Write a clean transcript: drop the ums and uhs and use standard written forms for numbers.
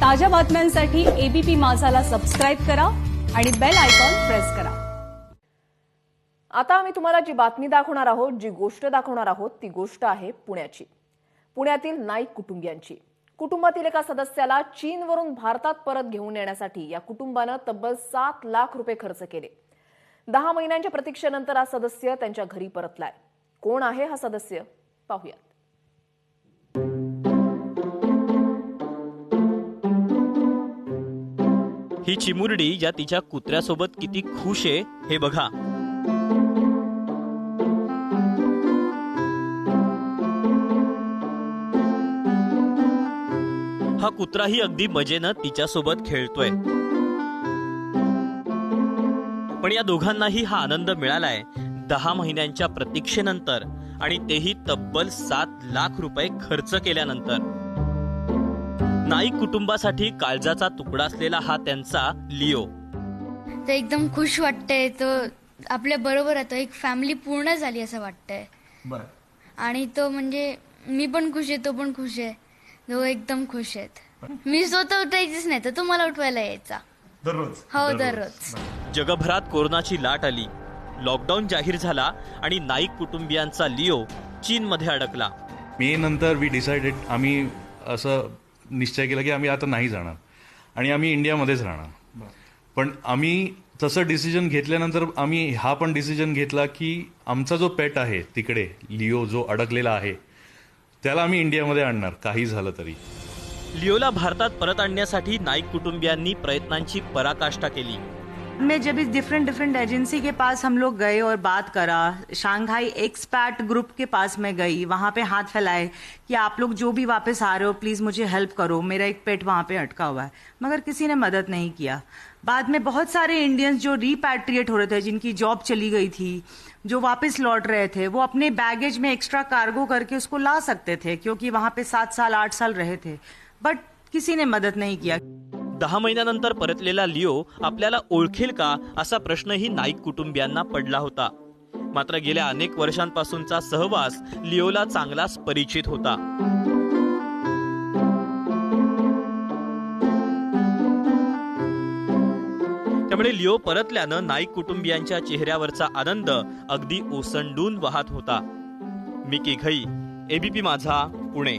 ताज्या बातम्यांसाठी ABP माझाला subscribe करा आणि बेल आयकॉन प्रेस करा। आता आम्ही तुम्हाला जी बातमी दाखवणार आहोत, जी गोष्ट दाखवणार आहोत, ती गोष्ट आहे पुण्याची। पुण्यातील नाईक कुटुंबियांची। कुटुंबातील एका सदस्याला चीनवरून भारतात परत घेऊन येण्यासाठी या कुटुंबानं तब्बल 7 लाख रुपये खर्च केले। 10 महिन्यांच्या प्रतीक्षेनंतर हा सदस्य त्यांच्या घरी परतलाय। कोण आहे हा सदस्य पाहूयात। ही चिमुरडी या तिच्या कुत्र्यासोबत किती खुश आहे हे बघा। हा कुत्राही अगदी मजेनं तिच्यासोबत खेळतोय। पण या दोघांनाही हा आनंद मिळालाय 10 महिन्यांच्या प्रतीक्षेनंतर, आणि तेही तब्बल 7 लाख रुपये खर्च केल्यानंतर। नाईक कुटुंबासाठी काळजाचा तुकडा असलेला हा त्यांचा लिओ। तर एकदम खुश वाटतंय, तो आपल्या बरोबर आहे, तो एक फॅमिली पूर्ण झाली असं वाटतंय। बरं. आणि तो म्हणजे मी पण खुश आहे, तो पण खुश आहे, तो एकदम खुश आहेत। मी स्वतः उठायचीच नाही तर तो मला उठवायला यायचा दररोज। हो, दररोज। जगभरात कोरोनाची लाट आली, लॉकडाऊन जाहीर झाला आणि नाईक कुटुंबियांचा लिओ चीनमध्ये अडकला। मे नंतर वी डिसाइडेड, आम्ही असं निश्चय केला की आम्ही आता नाही जाणार आणि आम्ही इंडियामध्येच राहणार। पण आम्ही तसं डिसिजन घेतल्यानंतर आम्ही हा पण डिसिजन घेतला की आमचा जो पेट आहे तिकडे, लिओ जो अडकलेला आहे, त्याला आम्ही इंडियामध्ये आणणार काही झालं तरी। लिओला भारतात परत आणण्यासाठी नाईक कुटुंबियांनी प्रयत्नांची पराकाष्ठा केली। में जब इस डिफरेंट एजेंसी के पास हम लोग गए और बात करा, शंघाई एक्सपैट ग्रुप के पास मैं गई, वहाँ पे हाथ फैलाए कि आप लोग जो भी वापस आ रहे हो प्लीज मुझे हेल्प करो, मेरा एक पेट वहाँ पे अटका हुआ है, मगर किसी ने मदद नहीं किया। बाद में बहुत सारे इंडियंस जो रिपैट्रिएट हो रहे थे, जिनकी जॉब चली गई थी, जो वापस लौट रहे थे, वो अपने बैगेज में एक्स्ट्रा कार्गो करके उसको ला सकते थे, क्योंकि वहाँ पे 7 साल 8 साल रहे थे, बट किसी ने मदद नहीं किया। 10 महिन्यानंतर परतलेला लिओ आपल्याला ओळखेल का, असा प्रश्नही नाईक कुटुंबियांना पडला होता। मात्र गेल्या अनेक वर्षांपासूनचा सहवास लिओला चांगलाच परिचित होता। त्यामुळे लिओ परतल्यानं नाईक कुटुंबियांच्या चेहऱ्यावरचा आनंद अगदी ओसंडून वाहत होता। मिकी घई, एबीपी माझा, पुणे।